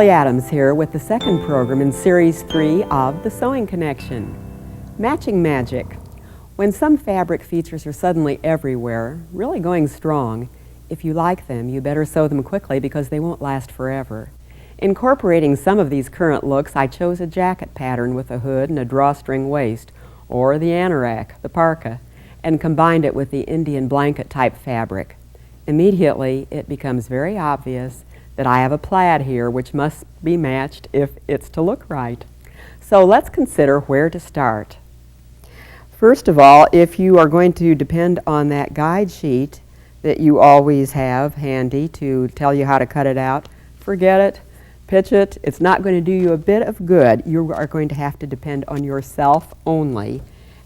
Shirley Adams here with the second program in Series 3 of The Sewing Connection. Matching Magic. When some fabric features are suddenly everywhere, really going strong, if you like them, you better sew them quickly because they won't last forever. Incorporating some of these current looks, I chose a jacket pattern with a hood and a drawstring waist, or the anorak, the parka, and combined it with the Indian blanket type fabric. Immediately, it becomes very obvious that I have a plaid here which must be matched if it's to look right. So let's consider where to start. First of all, if you are going to depend on that guide sheet that you always have handy to tell you how to cut it out, forget it, pitch it. It's not going to do you a bit of good. You are going to have to depend on yourself only,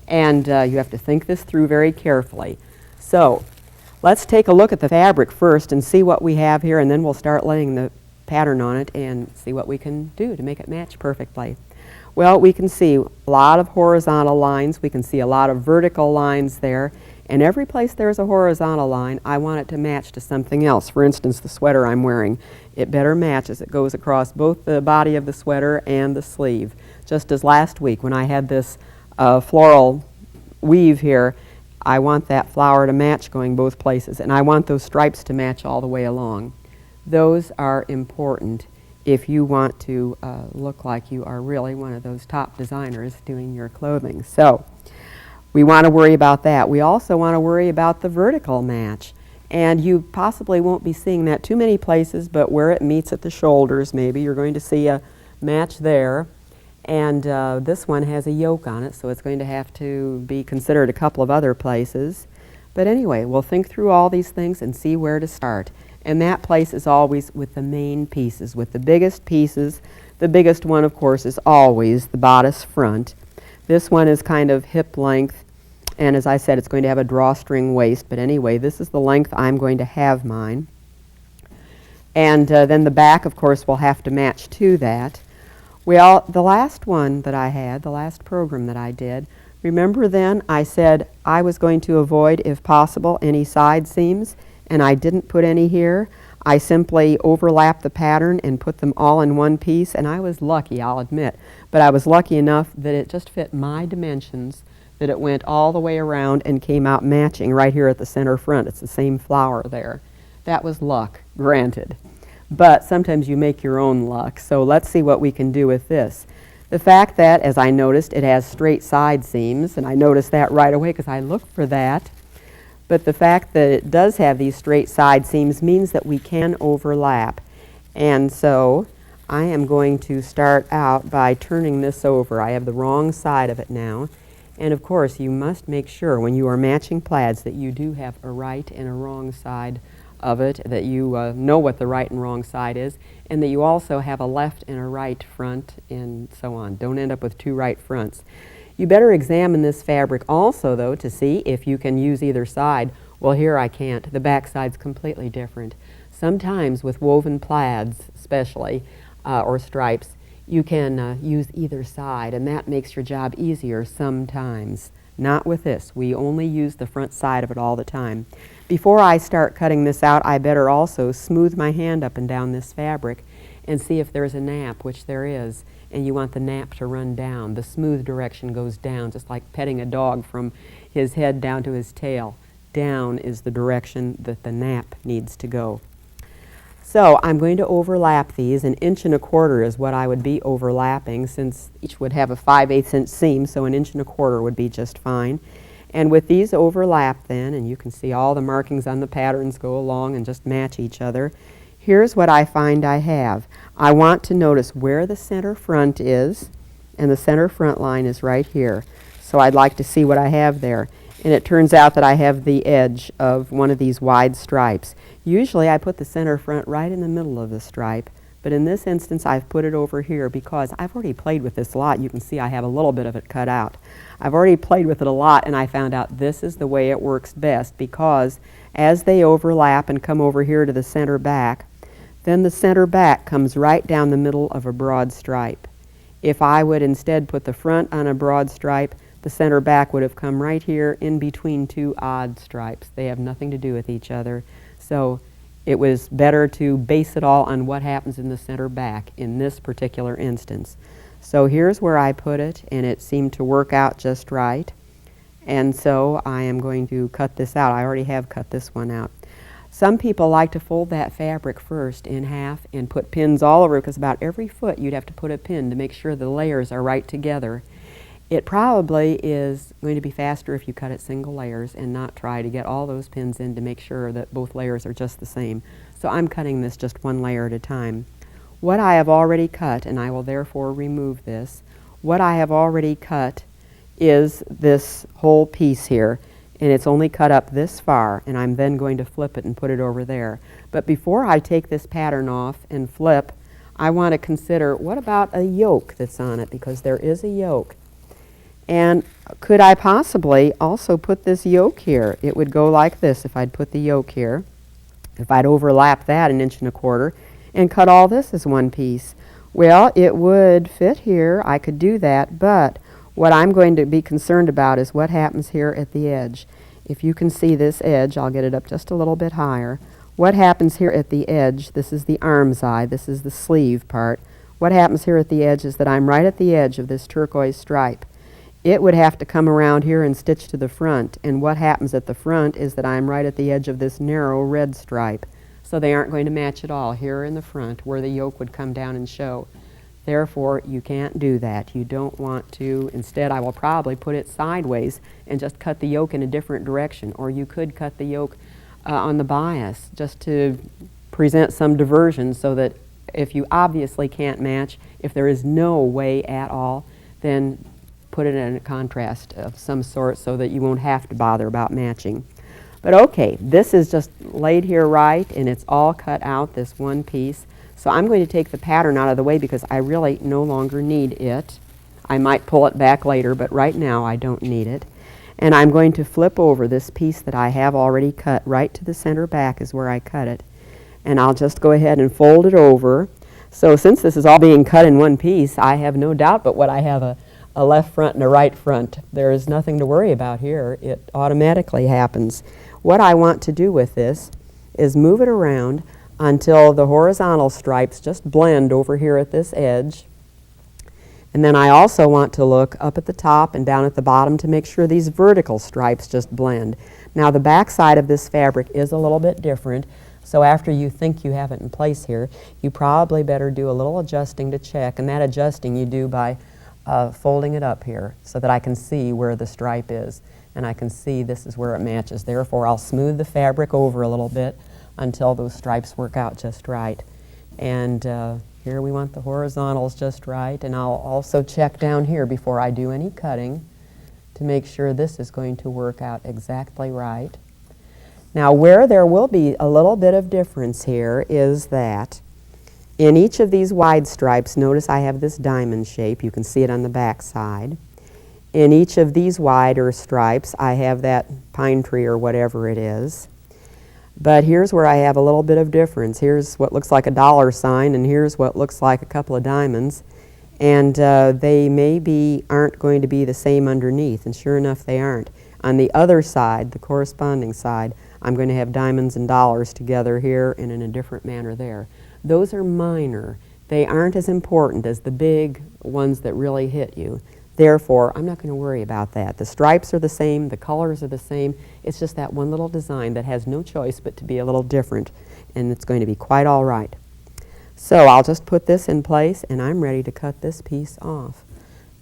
and you have to think this through very carefully. So let's take a look at the fabric first and see what we have here, and then we'll start laying the pattern on it and see what we can do to make it match perfectly. Well, we can see a lot of horizontal lines. We can see a lot of vertical lines there. And every place there's a horizontal line, I want it to match to something else. For instance, the sweater I'm wearing. It better match as it goes across both the body of the sweater and the sleeve. Just as last week when I had this floral weave here, I want that flower to match going both places, and I want those stripes to match all the way along. Those are important if you want to look like you are really one of those top designers doing your clothing. So we want to worry about that. We also want to worry about the vertical match, and you possibly won't be seeing that too many places, but where it meets at the shoulders, maybe you're going to see a match there. And this one has a yoke on it, so it's going to have to be considered a couple of other places. But anyway, we'll think through all these things and see where to start. And that place is always with the main pieces, with the biggest pieces. The biggest one, of course, is always the bodice front. This one is kind of hip length, and as I said, it's going to have a drawstring waist. But anyway, this is the length I'm going to have mine. And then the back, of course, will have to match to that. Well, the last one that I had, the last program that I did, remember then I said I was going to avoid, if possible, any side seams, and I didn't put any here. I simply overlapped the pattern and put them all in one piece, and I was lucky, I'll admit, but I was lucky enough that it just fit my dimensions, that it went all the way around and came out matching right here at the center front. It's the same flower there. That was luck, granted. But sometimes you make your own luck, so let's see what we can do with this. The fact that, as I noticed, it has straight side seams, and I noticed that right away because I looked for that, but the fact that it does have these straight side seams means that we can overlap. And so I am going to start out by turning this over. I have the wrong side of it now, and of course you must make sure when you are matching plaids that you do have a right and a wrong side of it, that you know what the right and wrong side is, and that you also have a left and a right front and so on. Don't end up with two right fronts. You better examine this fabric also, though, to see if you can use either side. Well, here I can't. The back side's completely different. Sometimes with woven plaids, especially, or stripes, you can use either side, and that makes your job easier sometimes. Not with this. We only use the front side of it all the time. Before I start cutting this out, I better also smooth my hand up and down this fabric and see if there's a nap, which there is, and you want the nap to run down. The smooth direction goes down, just like petting a dog from his head down to his tail. Down is the direction that the nap needs to go. So I'm going to overlap these. 1 1/4 inches is what I would be overlapping, since each would have a 5/8 inch seam, so 1 1/4 inches would be just fine. And with these overlapped then, and you can see all the markings on the patterns go along and just match each other, here's what I find I have. I want to notice where the center front is, and the center front line is right here. So I'd like to see what I have there. And it turns out that I have the edge of one of these wide stripes. Usually I put the center front right in the middle of the stripe, but in this instance I've put it over here because I've already played with this a lot. You can see I have a little bit of it cut out. I've already played with it a lot, and I found out this is the way it works best, because as they overlap and come over here to the center back, then the center back comes right down the middle of a broad stripe. If I would instead put the front on a broad stripe, the center back would have come right here in between two odd stripes. They have nothing to do with each other. So it was better to base it all on what happens in the center back in this particular instance. So here's where I put it, and it seemed to work out just right. And so I am going to cut this out. I already have cut this one out. Some people like to fold that fabric first in half and put pins all over it, because about every foot you'd have to put a pin to make sure the layers are right together. It probably is going to be faster if you cut it single layers and not try to get all those pins in to make sure that both layers are just the same. So I'm cutting this just one layer at a time. What I have already cut, and I will therefore remove this, what I have already cut is this whole piece here, and it's only cut up this far, and I'm then going to flip it and put it over there. But before I take this pattern off and flip, I want to consider, what about a yoke that's on it, because there is a yoke. And could I possibly also put this yoke here? It would go like this if I'd put the yoke here, if I'd overlap that 1 1/4 inches and cut all this as one piece. Well, it would fit here. I could do that, but what I'm going to be concerned about is what happens here at the edge. If you can see this edge, I'll get it up just a little bit higher. What happens here at the edge, this is the arm side, this is the sleeve part. What happens here at the edge is that I'm right at the edge of this turquoise stripe. It would have to come around here and stitch to the front, and what happens at the front is that I'm right at the edge of this narrow red stripe. So they aren't going to match at all here in the front where the yoke would come down and show. Therefore, you can't do that. You don't want to. Instead, I will probably put it sideways and just cut the yoke in a different direction. Or you could cut the yoke on the bias just to present some diversion, so that if you obviously can't match, if there is no way at all, then put it in a contrast of some sort so that you won't have to bother about matching. But okay, this is just laid here right, and it's all cut out, this one piece. So I'm going to take the pattern out of the way because I really no longer need it. I might pull it back later, but right now I don't need it. And I'm going to flip over this piece that I have already cut. Right to the center back is where I cut it. And I'll just go ahead and fold it over. So since this is all being cut in one piece, I have no doubt but what I have a left front and a right front. There is nothing to worry about here. It automatically happens. What I want to do with this is move it around until the horizontal stripes just blend over here at this edge. And then I also want to look up at the top and down at the bottom to make sure these vertical stripes just blend. Now the back side of this fabric is a little bit different, so after you think you have it in place here, you probably better do a little adjusting to check, and that adjusting you do by folding it up here so that I can see where the stripe is, and I can see this is where it matches. Therefore, I'll smooth the fabric over a little bit until those stripes work out just right. And here we want the horizontals just right, and I'll also check down here before I do any cutting to make sure this is going to work out exactly right. Now, where there will be a little bit of difference here is that in each of these wide stripes, notice I have this diamond shape. You can see it on the back side. In each of these wider stripes, I have that pine tree or whatever it is. But here's where I have a little bit of difference. Here's what looks like a dollar sign, and here's what looks like a couple of diamonds. And they aren't going to be the same underneath, and sure enough they aren't. On the other side, the corresponding side, I'm going to have diamonds and dollars together here and in a different manner there. Those are minor. They aren't as important as the big ones that really hit you. Therefore, I'm not going to worry about that. The stripes are the same, the colors are the same. It's just that one little design that has no choice but to be a little different, and it's going to be quite all right. So I'll just put this in place, and I'm ready to cut this piece off.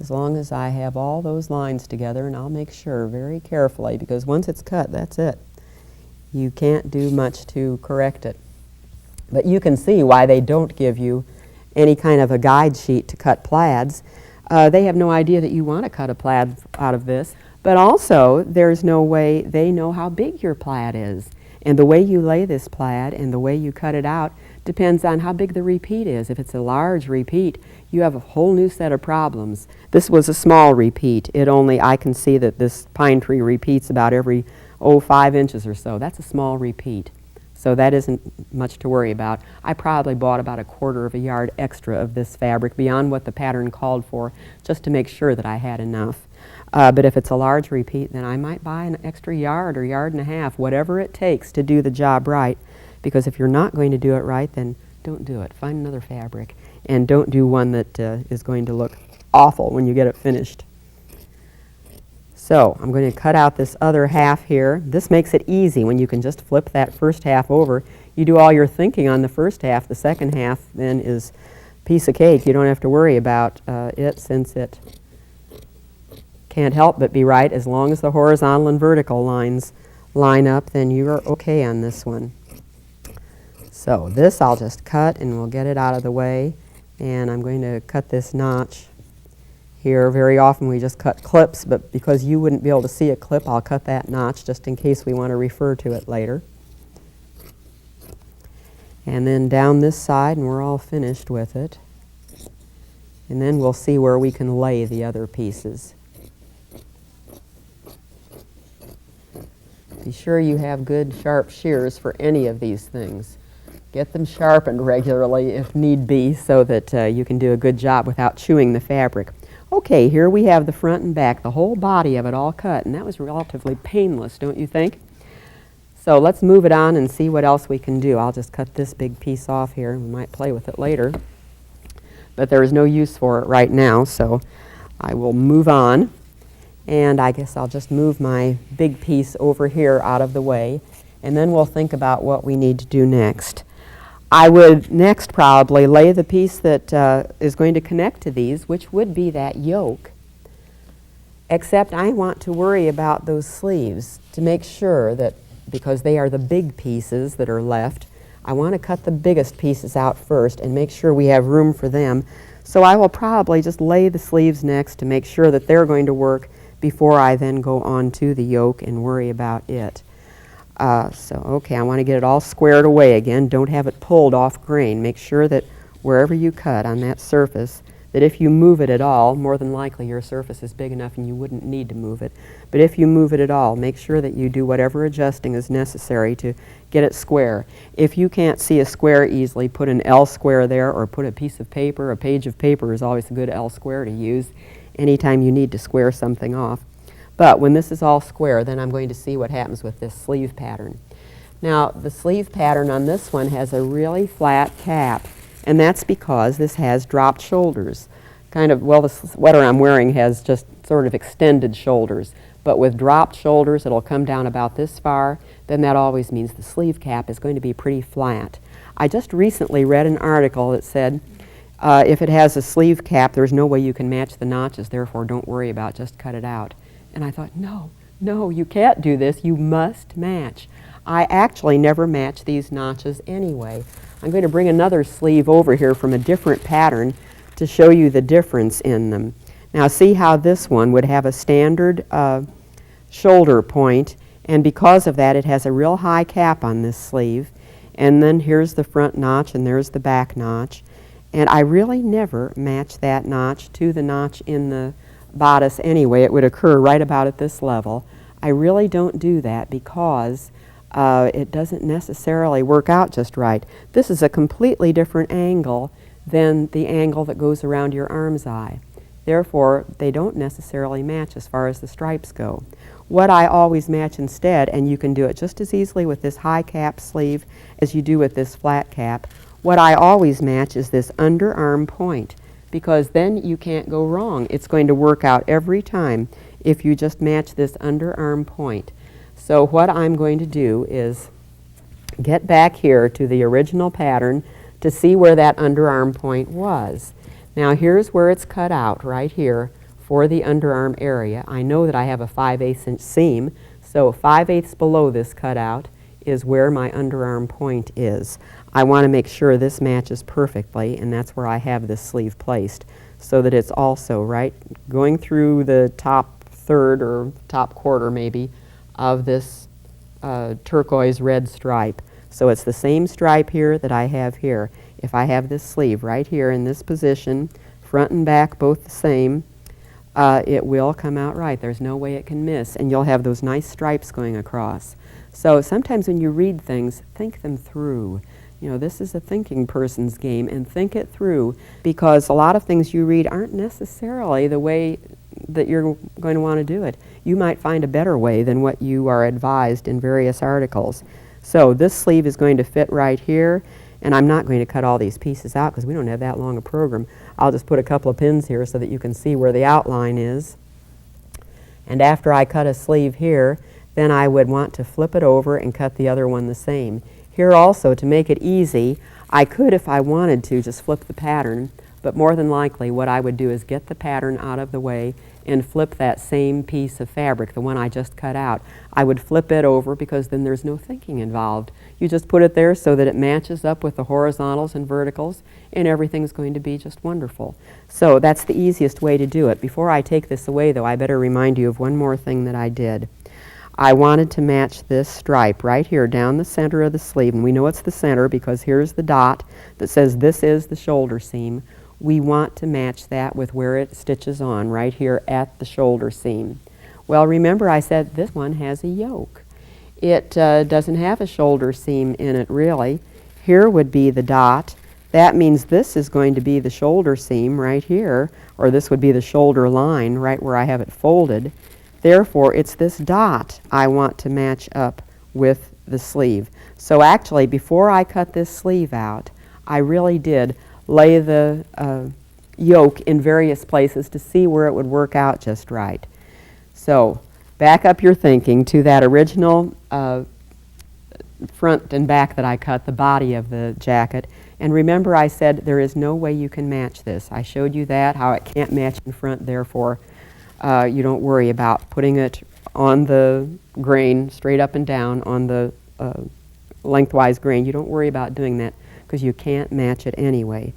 As long as I have all those lines together, and I'll make sure very carefully, because once it's cut, that's it. You can't do much to correct it. But you can see why they don't give you any kind of a guide sheet to cut plaids. They have no idea that you want to cut a plaid out of this, but also there's no way they know how big your plaid is. And the way you lay this plaid and the way you cut it out depends on how big the repeat is. If it's a large repeat, you have a whole new set of problems. This was a small repeat. I can see that this pine tree repeats about every 5 inches or so. That's a small repeat. So that isn't much to worry about. I probably bought about 1/4 yard extra of this fabric beyond what the pattern called for, just to make sure that I had enough. But if it's a large repeat, then I might buy an extra yard or yard and a half, whatever it takes to do the job right. Because if you're not going to do it right, then don't do it. Find another fabric. And don't do one that is going to look awful when you get it finished. So I'm going to cut out this other half here. This makes it easy when you can just flip that first half over. You do all your thinking on the first half. The second half then is a piece of cake. You don't have to worry about it, since it can't help but be right. As long as the horizontal and vertical lines line up, then you're okay on this one. So this I'll just cut and we'll get it out of the way. And I'm going to cut this notch here. Very often we just cut clips, but because you wouldn't be able to see a clip, I'll cut that notch just in case we want to refer to it later. And then down this side, and we're all finished with it. And then we'll see where we can lay the other pieces. Be sure you have good sharp shears for any of these things. Get them sharpened regularly if need be, so that you can do a good job without chewing the fabric. Okay, here we have the front and back, the whole body of it all cut, and that was relatively painless, don't you think? So let's move it on and see what else we can do. I'll just cut this big piece off here. We might play with it later, but there is no use for it right now, so I will move on. And I guess I'll just move my big piece over here out of the way, and then we'll think about what we need to do next. I would next probably lay the piece that is going to connect to these, which would be that yoke. Except I want to worry about those sleeves to make sure that, because they are the big pieces that are left, I want to cut the biggest pieces out first and make sure we have room for them. So I will probably just lay the sleeves next to make sure that they're going to work before I then go on to the yoke and worry about it. Okay, I want to get it all squared away again. Don't have it pulled off grain. Make sure that wherever you cut on that surface, that if you move it at all, more than likely your surface is big enough and you wouldn't need to move it. But if you move it at all, make sure that you do whatever adjusting is necessary to get it square. If you can't see a square easily, put an L square there, or put a piece of paper. A page of paper is always a good L square to use anytime you need to square something off. But when this is all square, then I'm going to see what happens with this sleeve pattern. Now, the sleeve pattern on this one has a really flat cap, and that's because this has dropped shoulders. The sweater I'm wearing has just sort of extended shoulders, but with dropped shoulders, it'll come down about this far. Then that always means the sleeve cap is going to be pretty flat. I just recently read an article that said, if it has a sleeve cap, there's no way you can match the notches, therefore don't worry about it, just cut it out. And I thought, no, you can't do this. You must match. I actually never match these notches anyway. I'm going to bring another sleeve over here from a different pattern to show you the difference in them. Now see how this one would have a standard shoulder point, and because of that it has a real high cap on this sleeve. And then here's the front notch and there's the back notch. And I really never match that notch to the notch in the bodice anyway. It would occur right about at this level. I really don't do that because it doesn't necessarily work out just right. This is a completely different angle than the angle that goes around your arm's eye. Therefore, they don't necessarily match as far as the stripes go. What I always match instead, and you can do it just as easily with this high cap sleeve as you do with this flat cap, what I always match is this underarm point, because then you can't go wrong. It's going to work out every time if you just match this underarm point. So what I'm going to do is get back here to the original pattern to see where that underarm point was. Now here's where it's cut out, right here, for the underarm area. I know that I have a 5/8 inch seam, so 5/8 below this cutout is where my underarm point is. I want to make sure this matches perfectly, and that's where I have this sleeve placed, so that it's also right going through the top third or top quarter maybe of this turquoise red stripe. So it's the same stripe here that I have here. If I have this sleeve right here in this position, front and back both the same, it will come out right. There's no way it can miss, and you'll have those nice stripes going across. So sometimes when you read things, think them through. You know, this is a thinking person's game, and think it through, because a lot of things you read aren't necessarily the way that you're going to want to do it. You might find a better way than what you are advised in various articles. So this sleeve is going to fit right here, and I'm not going to cut all these pieces out because we don't have that long a program. I'll just put a couple of pins here so that you can see where the outline is. And after I cut a sleeve here, then I would want to flip it over and cut the other one the same. Here also, to make it easy, I could, if I wanted to, just flip the pattern, but more than likely what I would do is get the pattern out of the way and flip that same piece of fabric, the one I just cut out. I would flip it over because then there's no thinking involved. You just put it there so that it matches up with the horizontals and verticals, and everything's going to be just wonderful. So that's the easiest way to do it. Before I take this away, though, I better remind you of one more thing that I did. I wanted to match this stripe right here down the center of the sleeve, and we know it's the center because here's the dot that says this is the shoulder seam. We want to match that with where it stitches on, right here at the shoulder seam. Well, remember I said this one has a yoke. It doesn't have a shoulder seam in it, really. Here would be the dot. That means this is going to be the shoulder seam right here, or this would be the shoulder line right where I have it folded. Therefore, it's this dot I want to match up with the sleeve. So actually, before I cut this sleeve out, I really did lay the yoke in various places to see where it would work out just right. So back up your thinking to that original front and back that I cut, the body of the jacket. And remember I said there is no way you can match this. I showed you that, how it can't match in front, therefore you don't worry about putting it on the grain straight up and down on the lengthwise grain. You don't worry about doing that because you can't match it anyway.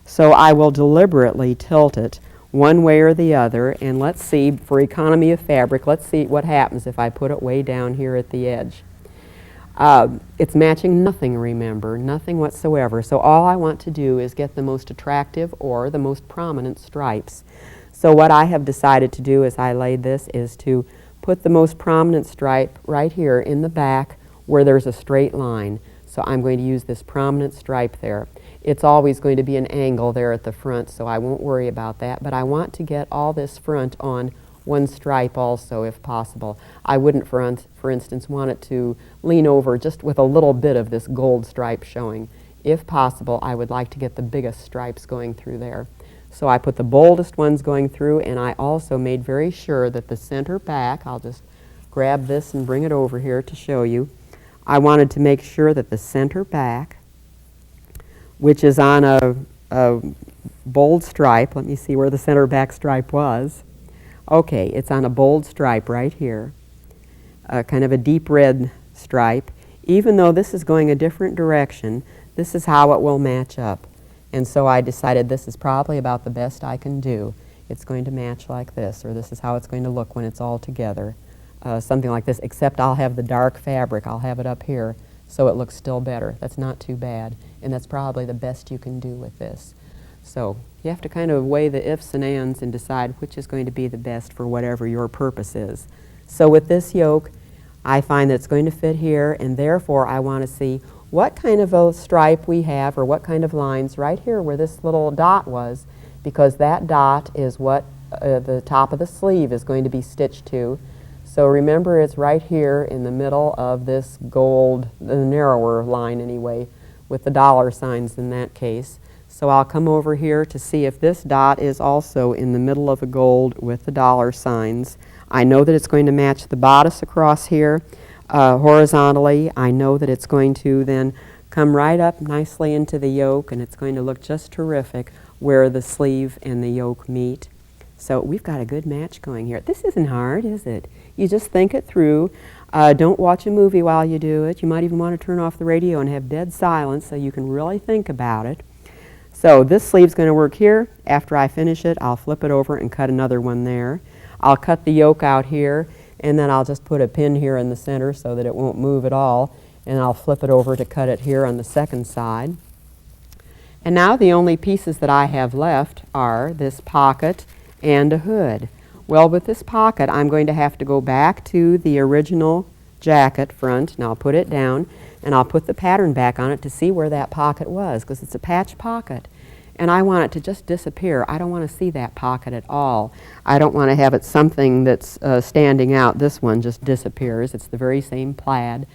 So I will deliberately tilt it one way or the other, and let's see, for economy of fabric, let's see what happens if I put it way down here at the edge. It's matching nothing, remember, nothing whatsoever. So all I want to do is get the most attractive or the most prominent stripes. So what I have decided to do as I laid this is to put the most prominent stripe right here in the back where there's a straight line. So I'm going to use this prominent stripe there. It's always going to be an angle there at the front, so I won't worry about that. But I want to get all this front on one stripe also, if possible. I wouldn't, for instance, want it to lean over just with a little bit of this gold stripe showing. If possible, I would like to get the biggest stripes going through there. So I put the boldest ones going through, and I also made very sure that the center back, I'll just grab this and bring it over here to show you. I wanted to make sure that the center back, which is on a bold stripe, let me see where the center back stripe was. Okay, it's on a bold stripe right here, kind of a deep red stripe. Even though this is going a different direction, this is how it will match up. And so I decided this is probably about the best I can do. It's going to match like this, or this is how it's going to look when it's all together. Something like this, except I'll have the dark fabric. I'll have it up here so it looks still better. That's not too bad, and that's probably the best you can do with this. So you have to kind of weigh the ifs and ands and decide which is going to be the best for whatever your purpose is. So with this yoke, I find that it's going to fit here, and therefore I want to see what kind of a stripe we have or what kind of lines right here where this little dot was, because that dot is what the top of the sleeve is going to be stitched to. So remember, it's right here in the middle of this gold, the narrower line anyway, with the dollar signs in that case. So I'll come over here to see if this dot is also in the middle of the gold with the dollar signs. I know that it's going to match the bodice across here horizontally. I know that it's going to then come right up nicely into the yoke, and it's going to look just terrific where the sleeve and the yoke meet. So we've got a good match going here. This isn't hard, is it? You just think it through. Don't watch a movie while you do it. You might even want to turn off the radio and have dead silence so you can really think about it. So this sleeve's going to work here. After I finish it, I'll flip it over and cut another one there. I'll cut the yoke out here, and then I'll just put a pin here in the center so that it won't move at all, and I'll flip it over to cut it here on the second side. And now the only pieces that I have left are this pocket and a hood. Well, with this pocket, I'm going to have to go back to the original jacket front, and I'll put it down, and I'll put the pattern back on it to see where that pocket was, because it's a patch pocket. and I want it to just disappear. I don't want to see that pocket at all. I don't want to have it something that's standing out. This one just disappears. It's the very same plaid,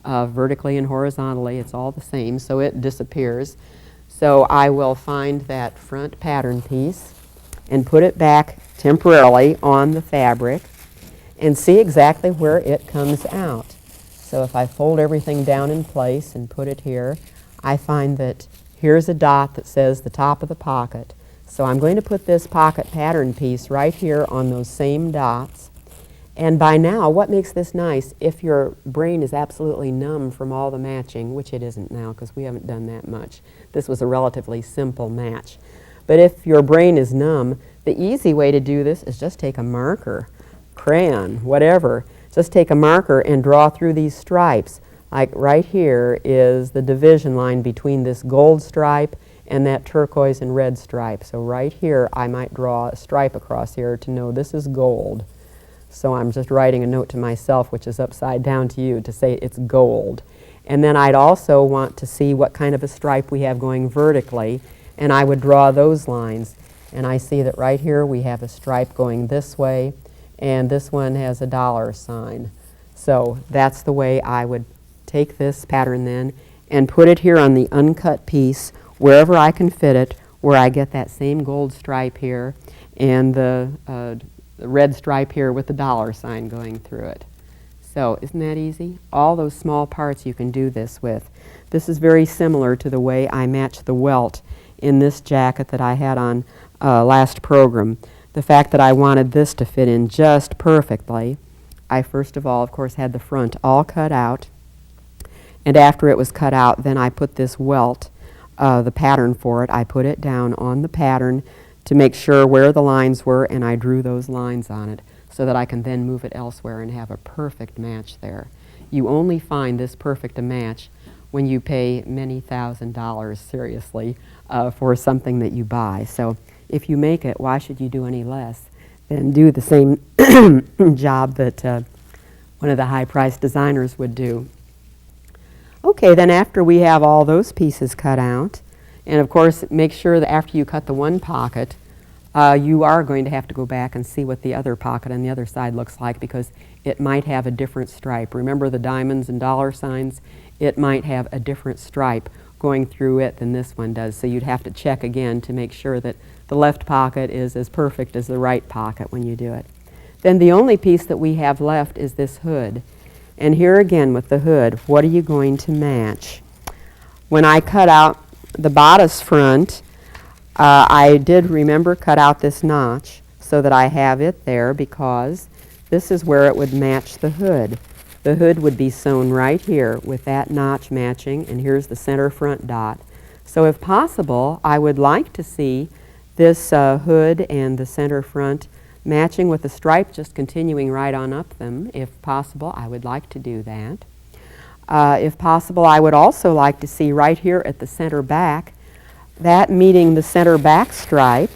vertically and horizontally. It's all the same, so it disappears. So I will find that front pattern piece and put it back temporarily on the fabric and see exactly where it comes out. So if I fold everything down in place and put it here, I find that here's a dot that says the top of the pocket. So I'm going to put this pocket pattern piece right here on those same dots. And by now, what makes this nice, if your brain is absolutely numb from all the matching, which it isn't now because we haven't done that much. This was a relatively simple match. But if your brain is numb, the easy way to do this is just take a marker, crayon, whatever. Just take a marker and draw through these stripes. Like right here is the division line between this gold stripe and that turquoise and red stripe. So right here I might draw a stripe across here to know this is gold. So I'm just writing a note to myself, which is upside down to you, to say it's gold. And then I'd also want to see what kind of a stripe we have going vertically, and I would draw those lines. And I see that right here we have a stripe going this way, and this one has a dollar sign. So that's the way I would take this pattern then and put it here on the uncut piece wherever I can fit it, where I get that same gold stripe here and the red stripe here with the dollar sign going through it. So isn't that easy? All those small parts you can do this with. This is very similar to the way I match the welt in this jacket that I had on last program. The fact that I wanted this to fit in just perfectly, I first of all, of course, had the front all cut out. And after it was cut out, then I put this welt, the pattern for it, I put it down on the pattern to make sure where the lines were, and I drew those lines on it so that I can then move it elsewhere and have a perfect match there. You only find this perfect a match when you pay many $1,000s, seriously, for something that you buy. So if you make it, why should you do any less than do the same job that one of the high-priced designers would do? Okay, then after we have all those pieces cut out, and of course make sure that after you cut the one pocket, you are going to have to go back and see what the other pocket on the other side looks like, because it might have a different stripe. Remember the diamonds and dollar signs? It might have a different stripe going through it than this one does, so you'd have to check again to make sure that the left pocket is as perfect as the right pocket when you do it. Then the only piece that we have left is this hood. And here again with the hood, what are you going to match? When I cut out the bodice front, I did, remember, cut out this notch so that I have it there, because this is where it would match the hood. The hood would be sewn right here with that notch matching, and here's the center front dot. So if possible, I would like to see this hood and the center front matching with the stripe just continuing right on up them. If possible, I would like to do that. If possible, I would also like to see right here at the center back, that meeting the center back stripe.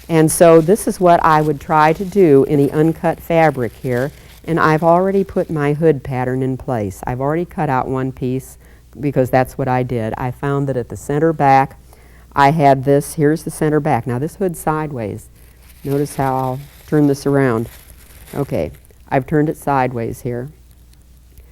And so this is what I would try to do in the uncut fabric here. And I've already put my hood pattern in place. I've already cut out one piece because that's what I did. I found that at the center back, I had this, here's the center back. Now this hood's sideways. Notice how I'll turn this around. Okay, I've turned it sideways here.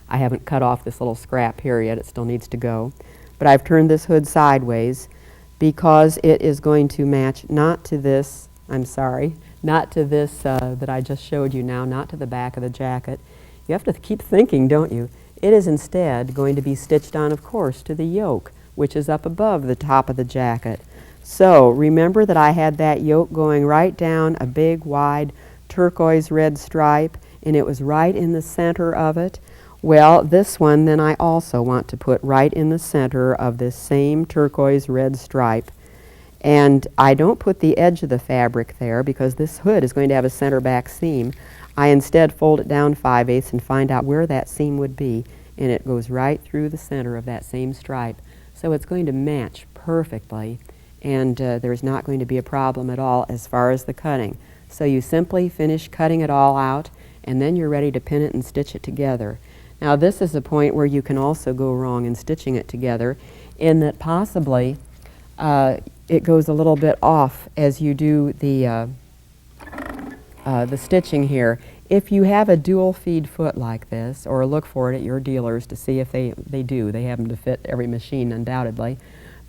I haven't cut off this little scrap here yet, it still needs to go. But I've turned this hood sideways because it is going to match not to this, I'm sorry, not to this that I just showed you now, not to the back of the jacket. You have to keep thinking, don't you? It is instead going to be stitched on, of course, to the yoke, which is up above the top of the jacket. So remember that I had that yoke going right down a big wide turquoise red stripe, and it was right in the center of it. Well, this one then I also want to put right in the center of this same turquoise red stripe. And I don't put the edge of the fabric there because this hood is going to have a center back seam. I instead fold it down 5/8 and find out where that seam would be, and it goes right through the center of that same stripe. So it's going to match perfectly, and there's not going to be a problem at all as far as the cutting. So you simply finish cutting it all out, and then you're ready to pin it and stitch it together. Now this is a point where you can also go wrong in stitching it together, in that possibly it goes a little bit off as you do the stitching here. If you have a dual feed foot like this, or look for it at your dealers to see if they do. They happen to fit every machine undoubtedly.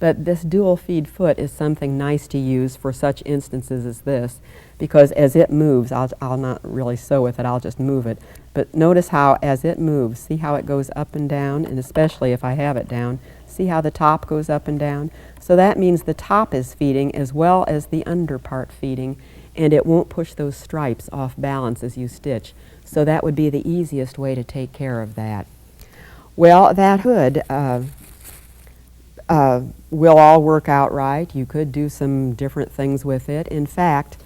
But this dual feed foot is something nice to use for such instances as this, because as it moves, I'll not really sew with it, I'll just move it. But notice how as it moves, see how it goes up and down, and especially if I have it down, see how the top goes up and down? So that means the top is feeding as well as the under part feeding, and it won't push those stripes off balance as you stitch. So that would be the easiest way to take care of that. Well, that hood will all work out right. You could do some different things with it. In fact,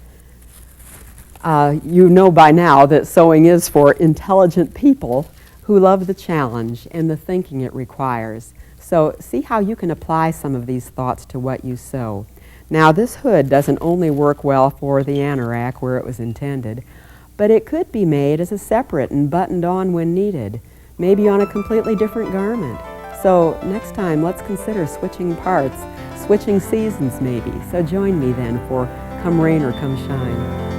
you know by now that sewing is for intelligent people who love the challenge and the thinking it requires. So see how you can apply some of these thoughts to what you sew. Now this hood doesn't only work well for the anorak where it was intended, but it could be made as a separate and buttoned on when needed, maybe on a completely different garment. So next time let's consider switching parts, switching seasons maybe. So join me then for Come Rain or Come Shine.